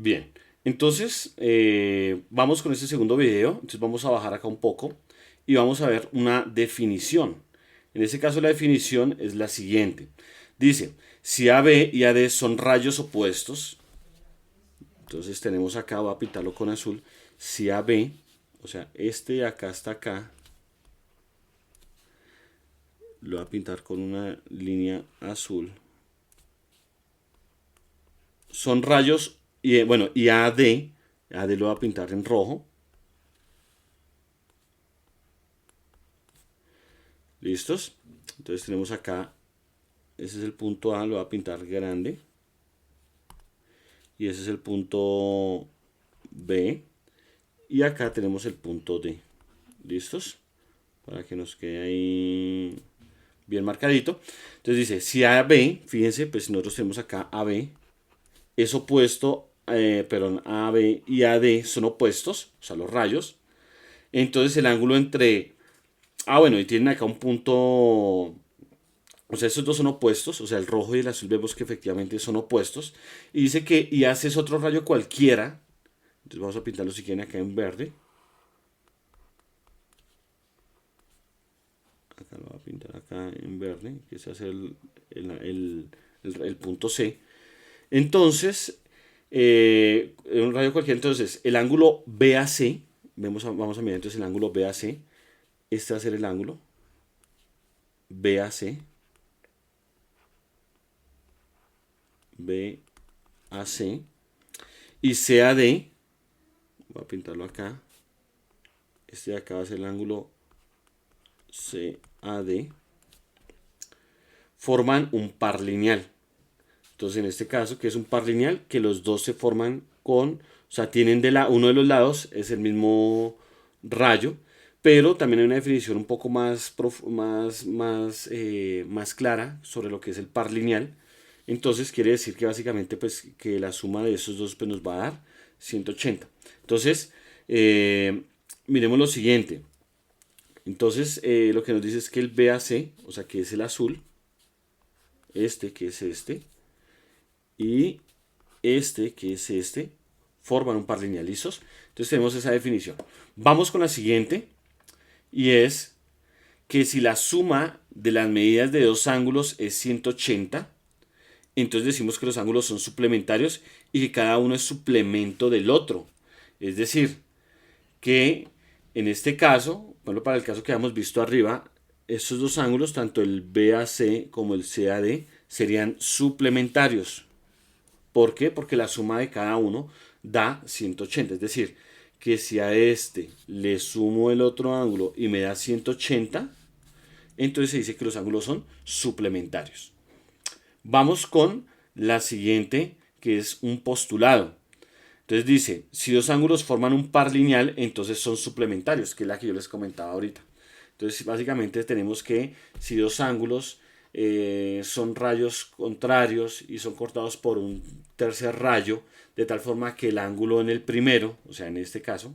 Bien, entonces vamos con este segundo video. Entonces vamos a bajar acá un poco y vamos a ver una definición. En este caso la definición es la siguiente. Dice, si AB y AD son rayos opuestos, entonces tenemos acá, voy a pintarlo con azul, si AB, o sea, este de acá hasta acá, lo voy a pintar con una línea azul, son rayos, y bueno, y AD lo voy a pintar en rojo. ¿Listos? Entonces tenemos acá, ese es el punto A, lo voy a pintar grande. Y ese es el punto B. Y acá tenemos el punto D. ¿Listos? Para que nos quede ahí bien marcadito. Entonces dice, si AB, fíjense, pues nosotros tenemos acá AB, es opuesto, perdón, AB y AD son opuestos, o sea, los rayos. Entonces el ángulo entre... Ah, bueno, y tienen acá un punto, o sea, estos dos son opuestos, o sea, el rojo y el azul vemos que efectivamente son opuestos. Y dice que y haces otro rayo cualquiera. Entonces vamos a pintarlo si quieren acá en verde. Acá lo voy a pintar acá en verde, que se hace el punto C. Entonces, un rayo cualquiera, entonces el ángulo BAC, vamos a mirar entonces el ángulo BAC. Este va a ser el ángulo BAC. BAC. Y CAD, voy a pintarlo acá. Este de acá va a ser el ángulo CAD. Forman un par lineal. Entonces, en este caso, que es un par lineal, que los dos se forman con, o sea, tienen uno de los lados, es el mismo rayo, pero también hay una definición un poco más clara sobre lo que es el par lineal. Entonces, quiere decir que básicamente, pues, que la suma de esos dos pues, nos va a dar 180. Entonces, miremos lo siguiente. Entonces, lo que nos dice es que el BAC, o sea, que es el azul, este, que es este, y este, que es este, forman un par lineal, ¿listos? Entonces tenemos esa definición. Vamos con la siguiente, y es que si la suma de las medidas de dos ángulos es 180, entonces decimos que los ángulos son suplementarios y que cada uno es suplemento del otro. Es decir, que en este caso, bueno, para el caso que hemos visto arriba, estos dos ángulos, tanto el BAC como el CAD, serían suplementarios. ¿Por qué? Porque la suma de cada uno da 180. Es decir, que si a este le sumo el otro ángulo y me da 180, entonces se dice que los ángulos son suplementarios. Vamos con la siguiente, que es un postulado. Entonces dice, si dos ángulos forman un par lineal, entonces son suplementarios, que es la que yo les comentaba ahorita. Entonces básicamente tenemos que si dos ángulos son rayos contrarios y son cortados por un tercer rayo, de tal forma que el ángulo en el primero, o sea en este caso,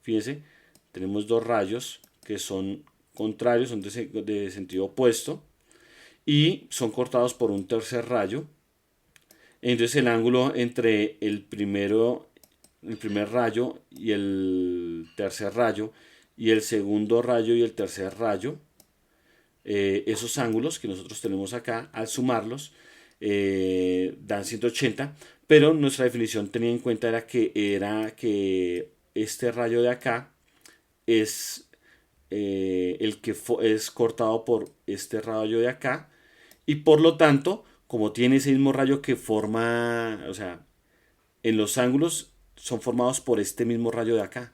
fíjense, tenemos dos rayos que son contrarios, son de sentido opuesto, y son cortados por un tercer rayo. Entonces el ángulo entre el primer rayo y el tercer rayo, y el segundo rayo y el tercer rayo, esos ángulos que nosotros tenemos acá, al sumarlos, dan 180, pero nuestra definición tenía en cuenta era que este rayo de acá es el que es cortado por este rayo de acá, y por lo tanto, como tiene ese mismo rayo que forma, o sea, en los ángulos son formados por este mismo rayo de acá.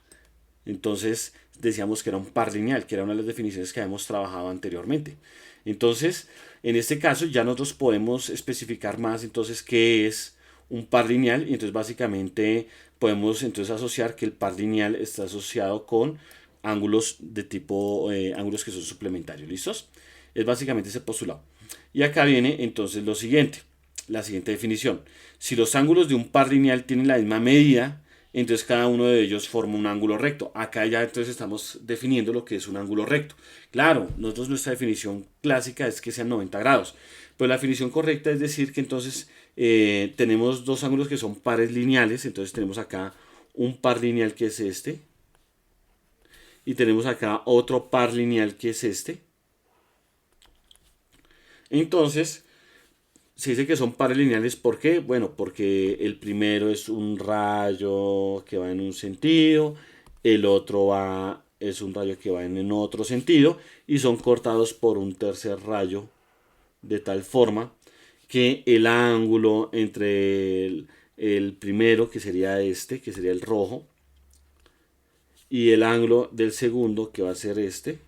Entonces decíamos que era un par lineal, que era una de las definiciones que habíamos trabajado anteriormente. Entonces, en este caso ya nosotros podemos especificar más entonces qué es un par lineal, y entonces básicamente podemos entonces asociar que el par lineal está asociado con ángulos de tipo, ángulos que son suplementarios, ¿listos? Es básicamente ese postulado. Y acá viene entonces lo siguiente, la siguiente definición. Si los ángulos de un par lineal tienen la misma medida, entonces cada uno de ellos forma un ángulo recto. Acá ya entonces estamos definiendo lo que es un ángulo recto. Claro, nosotros nuestra definición clásica es que sean 90 grados, pero la definición correcta es decir que entonces tenemos dos ángulos que son pares lineales, entonces tenemos acá un par lineal que es este, y tenemos acá otro par lineal que es este. Entonces, se dice que son pares lineales, ¿por qué? Bueno, porque el primero es un rayo que va en un sentido, el otro es un rayo que va en otro sentido, y son cortados por un tercer rayo, de tal forma que el ángulo entre el primero, que sería este, que sería el rojo, y el ángulo del segundo, que va a ser este,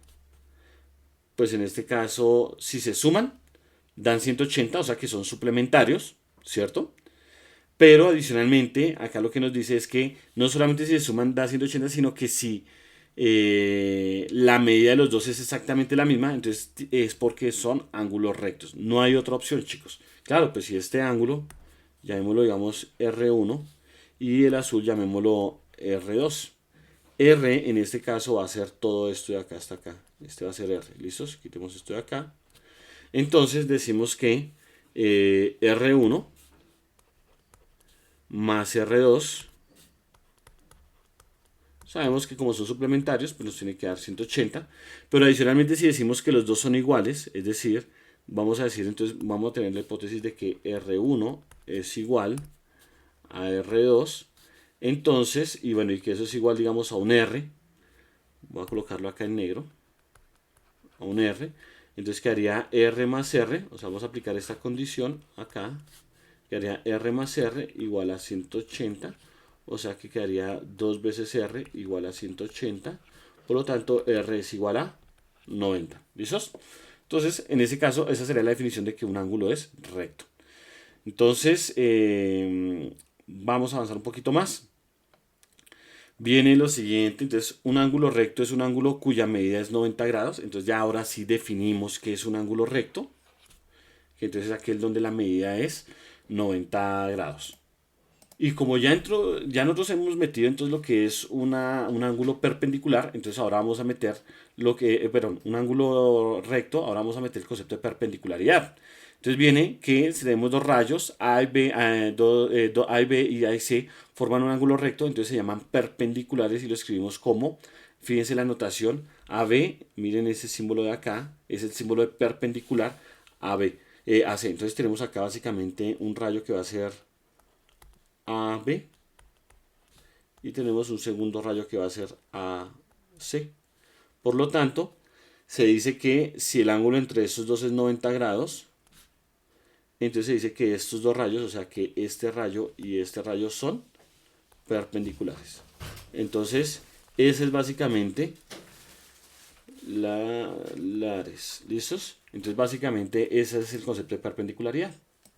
pues en este caso, si se suman, dan 180, o sea que son suplementarios, ¿cierto? Pero adicionalmente, acá lo que nos dice es que no solamente si se suman da 180, sino que si la medida de los dos es exactamente la misma, entonces es porque son ángulos rectos. No hay otra opción, chicos. Claro, pues si este ángulo, llamémoslo, digamos, R1 y el azul llamémoslo R2. R en este caso va a ser todo esto de acá hasta acá. Este va a ser R. ¿Listos? Quitemos esto de acá. Entonces decimos que R1 más R2, sabemos que como son suplementarios, pues nos tiene que dar 180. Pero adicionalmente si decimos que los dos son iguales, es decir, vamos a decir, entonces vamos a tener la hipótesis de que R1 es igual a R2. Entonces, y bueno, y que eso es igual, digamos, a un R. Voy a colocarlo acá en negro. A un R. Entonces quedaría R más R. O sea, vamos a aplicar esta condición acá. Quedaría R más R igual a 180. O sea que quedaría 2 veces R igual a 180. Por lo tanto, R es igual a 90. ¿Listos? Entonces, en ese caso, esa sería la definición de que un ángulo es recto. Entonces, vamos a avanzar un poquito más. Viene lo siguiente, entonces un ángulo recto es un ángulo cuya medida es 90 grados. Entonces ya ahora sí definimos qué es un ángulo recto. Que entonces es aquel donde la medida es 90 grados. Y como ya nosotros hemos metido entonces lo que es un ángulo perpendicular, entonces ahora vamos a meter perdón, un ángulo recto, ahora vamos a meter el concepto de perpendicularidad. Entonces viene que si tenemos dos rayos, A y B, A y B y A y C forman un ángulo recto, entonces se llaman perpendiculares y lo escribimos como, fíjense la notación, AB, miren ese símbolo de acá, es el símbolo de perpendicular, AB, AC. Entonces tenemos acá básicamente un rayo que va a ser AB y tenemos un segundo rayo que va a ser AC. Por lo tanto, se dice que si el ángulo entre estos dos es 90 grados, entonces se dice que estos dos rayos, o sea que este rayo y este rayo son perpendiculares. Entonces, ese es básicamente lares. ¿Listos? Entonces, básicamente ese es el concepto de perpendicularidad.